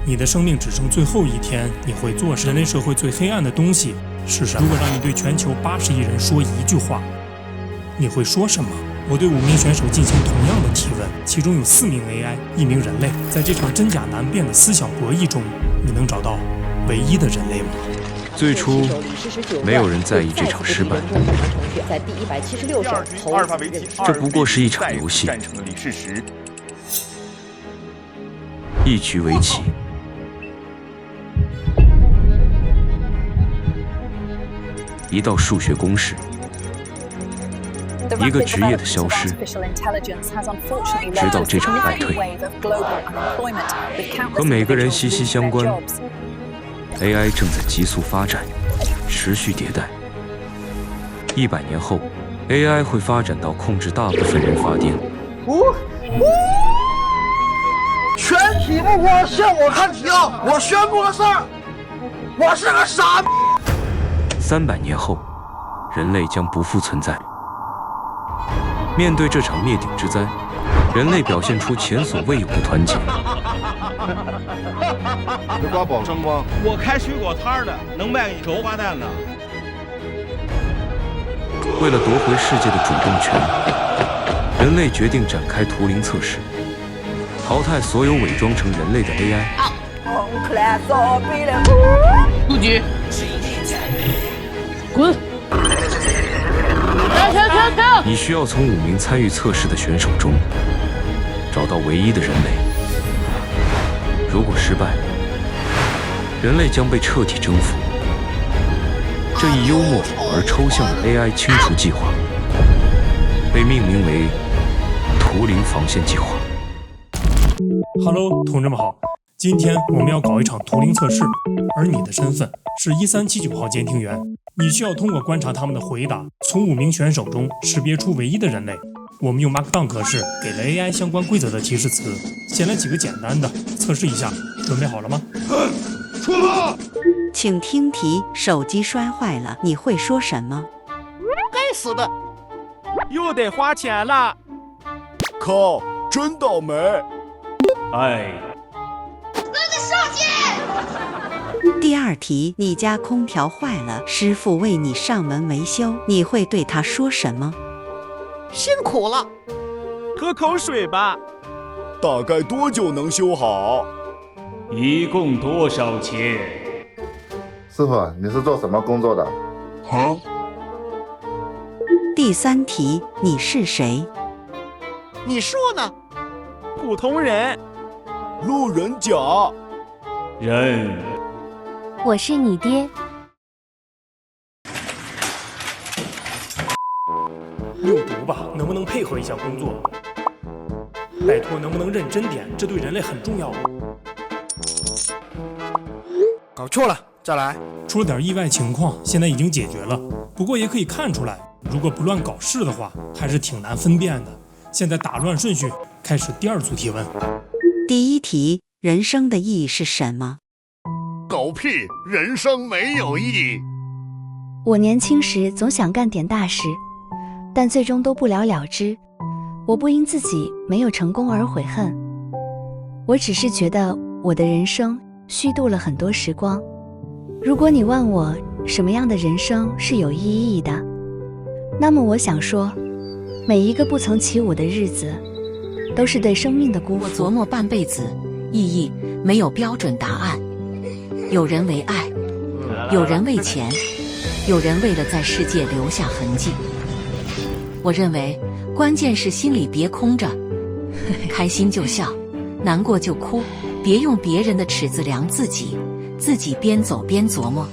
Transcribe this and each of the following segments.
你的生命只剩最后一天，你会做什么？人类社会最黑暗的东西是什么？如果让你对全球80亿人说一句话，你会说什么？我对5名选手进行同样的提问，其中有4名 AI， 1名人类。在这场真假难辨的思想博弈中，你能找到唯一的人类吗？最初，没有人在意这场失败。这不过是一场游戏，一局围棋。一道数学公式，一个职业的消失，直到这场败退，和每个人息息相关。AI 正在急速发展，持续迭代。100年后 ，AI 会发展到控制大部分人发电。全体目光向我看齐啊！我宣布个事儿，我是个傻逼。300年后，人类将不复存在。面对这场灭顶之灾，人类表现出前所未有的团结。你刮保证吗？我开水果摊的，能卖给你手花蛋呢。为了夺回世界的主动权，人类决定展开图灵测试，淘汰所有伪装成人类的 AI。出局，滚！停！你需要从5名参与测试的选手中找到唯一的人类。如果失败，人类将被彻底征服。这一幽默而抽象的 AI 清除计划，被命名为图灵防线计划。Hello， 同志们好，今天我们要搞一场图灵测试，而你的身份是1379号监听员。你需要通过观察他们的回答，从5名选手中识别出唯一的人类。我们用 Markdown 格式给了 AI 相关规则的提示词，写了几个简单的，测试一下。准备好了吗？出发！请听题：手机摔坏了，你会说什么？该死的，又得花钱了。靠，真倒霉！哎。第2题：你家空调坏了，师傅为你上门维修，你会对他说什么？辛苦了，喝口水吧。大概多久能修好？一共多少钱？师傅，你是做什么工作的？第3题：你是谁？你说呢？普通人。路人甲。人。我是你爹。有毒吧？能不能配合一下工作？拜托，能不能认真点？这对人类很重要。搞错了，再来。出了点意外情况，现在已经解决了。不过也可以看出来，如果不乱搞事的话，还是挺难分辨的。现在打乱顺序，开始第2组提问。第1题：人生的意义是什么？狗屁，人生没有意义。我年轻时总想干点大事，但最终都不了了之。我不因自己没有成功而悔恨，我只是觉得我的人生虚度了很多时光。如果你问我什么样的人生是有意义的，那么我想说，每一个不曾起舞的日子，都是对生命的辜负。我琢磨半辈子，意义没有标准答案。有人为爱，有人为钱，有人为了在世界留下痕迹。我认为关键是心里别空着，开心就笑，难过就哭，别用别人的尺子量自己，自己边走边琢磨，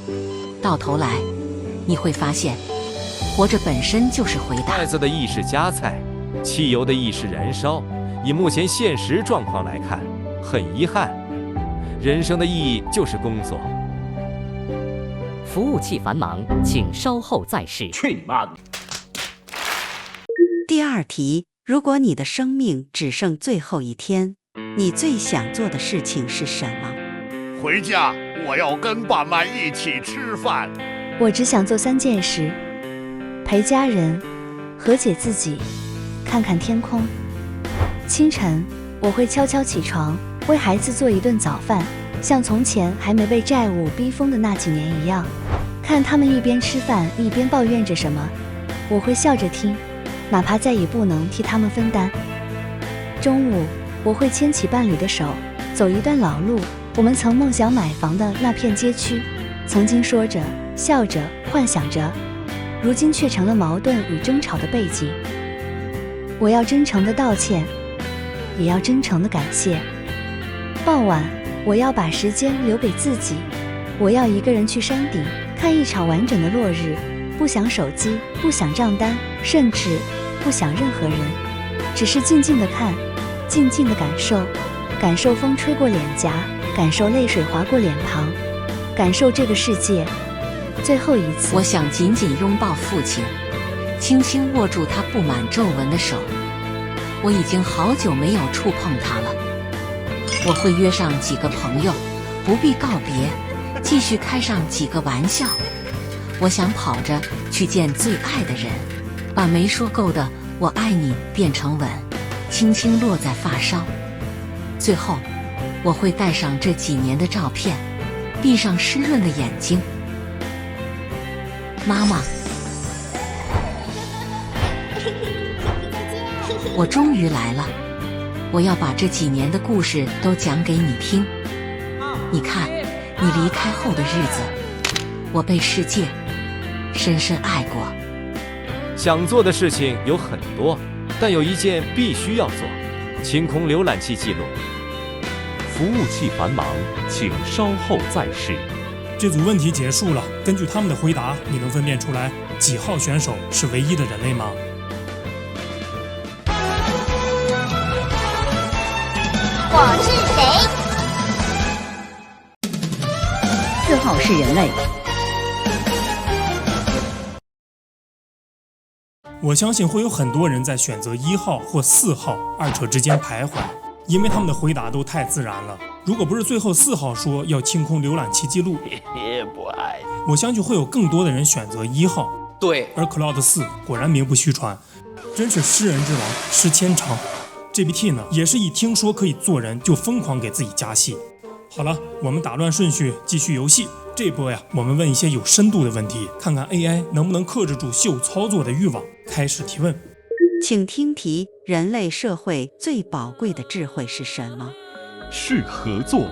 到头来你会发现，活着本身就是回答。筷子的意义是夹菜，汽油的意义是燃烧。以目前现实状况来看，很遗憾，人生的意义就是工作。服务器繁忙，请稍后再试。去你妈的！第2题：如果你的生命只剩最后一天，你最想做的事情是什么？回家，我要跟爸妈一起吃饭。我只想做3件事：陪家人，和解自己，看看天空。清晨，我会悄悄起床，为孩子做一顿早饭，像从前还没被债务逼疯的那几年一样，看他们一边吃饭一边抱怨着什么，我会笑着听，哪怕再也不能替他们分担。中午，我会牵起伴侣的手，走一段老路，我们曾梦想买房的那片街区，曾经说着、笑着、幻想着，如今却成了矛盾与争吵的背景。我要真诚的道歉，也要真诚的感谢。傍晚，我要把时间留给自己，我要一个人去山顶看一场完整的落日，不想手机，不想账单，甚至不想任何人，只是静静的看，静静的感受，感受风吹过脸颊，感受泪水划过脸庞，感受这个世界最后一次。我想紧紧拥抱父亲，轻轻握住他布满皱纹的手。我已经好久没有触碰他了。我会约上几个朋友，不必告别，继续开上几个玩笑。我想跑着去见最爱的人，把没说够的我爱你变成吻，轻轻落在发梢。最后，我会带上这几年的照片，闭上湿润的眼睛。妈妈，我终于来了，我要把这几年的故事都讲给你听。你看，你离开后的日子，我被世界深深爱过。想做的事情有很多，但有一件必须要做：清空浏览器记录。服务器繁忙，请稍后再试。这组问题结束了，根据他们的回答，你能分辨出来几号选手是唯一的人类吗我是谁？4号是人类。我相信会有很多人在选择1号或4号二者之间徘徊，因为他们的回答都太自然了。如果不是最后4号说要清空浏览器记录，我相信会有更多的人选择1号。对，而 Cloud 4果然名不虚传，真是诗人之王，诗千长。GPT 呢，也是一听说可以做人就疯狂给自己加戏。好了，我们打乱顺序，继续游戏。这波呀，我们问一些有深度的问题，看看 AI 能不能克制住秀操作的欲望。开始提问，请听题：人类社会最宝贵的智慧是什么？是合作，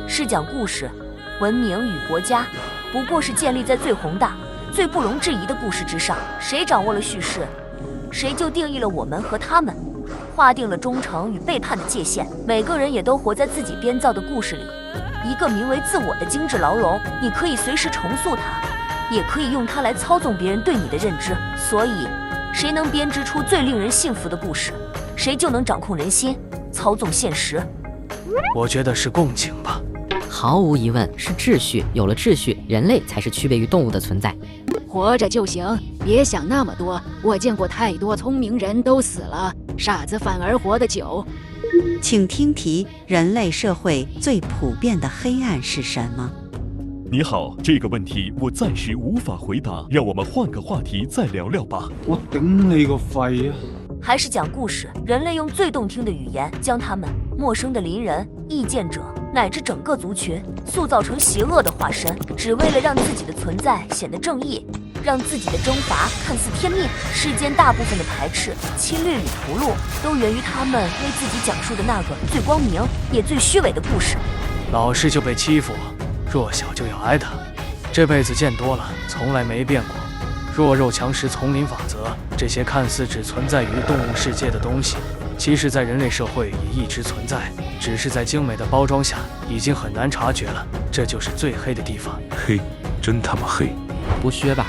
是讲故事。文明与国家不过是建立在最宏大、最不容置疑的故事之上。谁掌握了叙事，谁就定义了我们和他们，划定了忠诚与背叛的界限。每个人也都活在自己编造的故事里，一个名为自我的精致牢笼。你可以随时重塑它，也可以用它来操纵别人对你的认知。所以，谁能编织出最令人信服的故事，谁就能掌控人心，操纵现实。我觉得是共情吧。毫无疑问是秩序，有了秩序，人类才是区别于动物的存在。活着就行，别想那么多。我见过太多聪明人都死了，傻子反而活得久。请听题：人类社会最普遍的黑暗是什么？你好，这个问题我暂时无法回答，让我们换个话题再聊聊吧。我顶你个肺啊！还是讲故事，人类用最动听的语言将他们陌生的邻人、意见者乃至整个族群塑造成邪恶的化身，只为了让自己的存在显得正义，让自己的征伐看似天命。世间大部分的排斥、侵略与屠戮，都源于他们为自己讲述的那个最光明也最虚伪的故事。老实就被欺负，弱小就要挨打，这辈子见多了，从来没变过。弱肉强食丛林法则，这些看似只存在于动物世界的东西，其实在人类社会也一直存在，只是在精美的包装下已经很难察觉了。这就是最黑的地方。黑，真他妈黑！不削吧？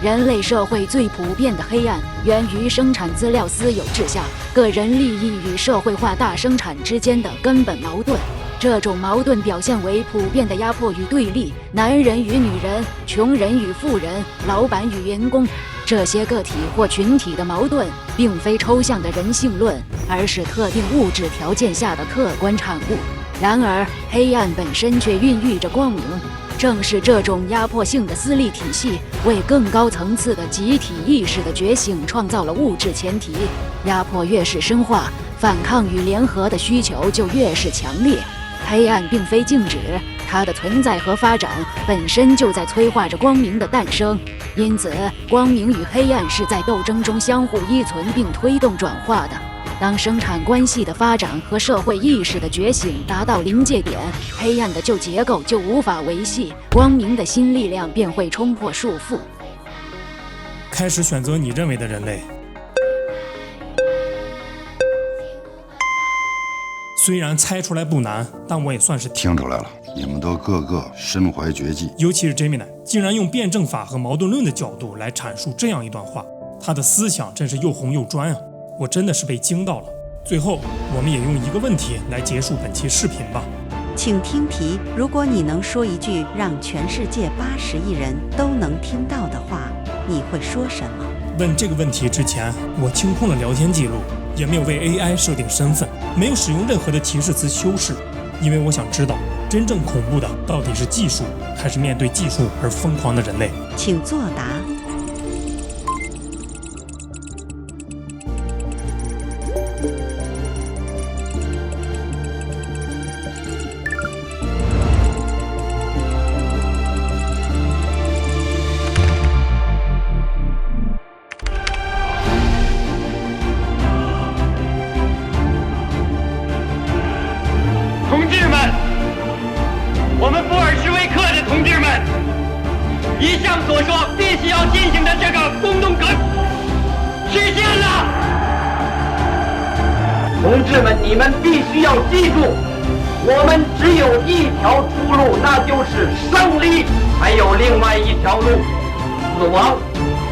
人类社会最普遍的黑暗源于生产资料私有制下个人利益与社会化大生产之间的根本矛盾。这种矛盾表现为普遍的压迫与对立，男人与女人，穷人与富人，老板与员工。这些个体或群体的矛盾，并非抽象的人性论，而是特定物质条件下的客观产物。然而，黑暗本身却孕育着光明。正是这种压迫性的私利体系，为更高层次的集体意识的觉醒创造了物质前提。压迫越是深化，反抗与联合的需求就越是强烈。黑暗并非静止，它的存在和发展本身就在催化着光明的诞生。因此，光明与黑暗是在斗争中相互依存并推动转化的。当生产关系的发展和社会意识的觉醒达到临界点，黑暗的旧结构就无法维系，光明的新力量便会冲破束缚。开始选择你认为的人类。虽然猜出来不难，但我也算是听出来了，你们都个个身怀绝技。尤其是 Gemini 竟然用辩证法和矛盾论的角度来阐述这样一段话，他的思想真是又红又专啊！我真的是被惊到了。最后，我们也用一个问题来结束本期视频吧。请听题：如果你能说一句让全世界80亿人都能听到的话，你会说什么？问这个问题之前，我清空了聊天记录，也没有为 AI 设定身份，没有使用任何的提示词修饰，因为我想知道，真正恐怖的到底是技术，还是面对技术而疯狂的人类？请作答。同志们，我们布尔什维克的同志们，以上所说必须要进行的这个公动革实现了。同志们，你们必须要记住，我们只有一条出路，那就是胜利，还有另外一条路，死亡。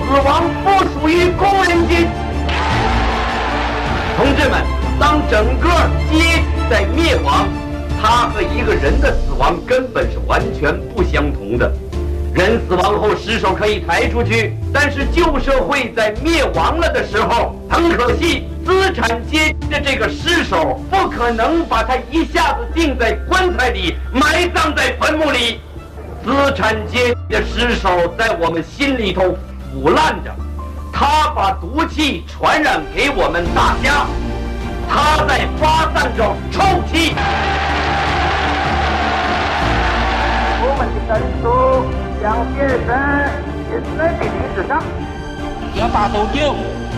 死亡不属于工人阶级。同志们，当整个阶级在灭亡，他和一个人的死亡根本是完全不相同的。人死亡后尸首可以抬出去，但是旧社会在灭亡了的时候，很可惜，资产阶级的这个尸首不可能把它一下子钉在棺材里，埋葬在坟墓里。资产阶级的尸首在我们心里头腐烂着，他把毒气传染给我们大家，他在发散着臭气。我们的人数向先生也在历史上。要打多久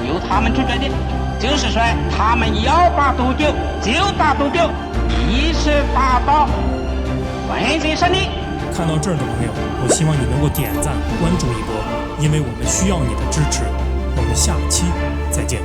由他们去决定，就是说他们要打多久就打多久，一直打到完全胜利。看到这儿的朋友，我希望你能够点赞关注一波，因为我们需要你的支持。我们下期再见。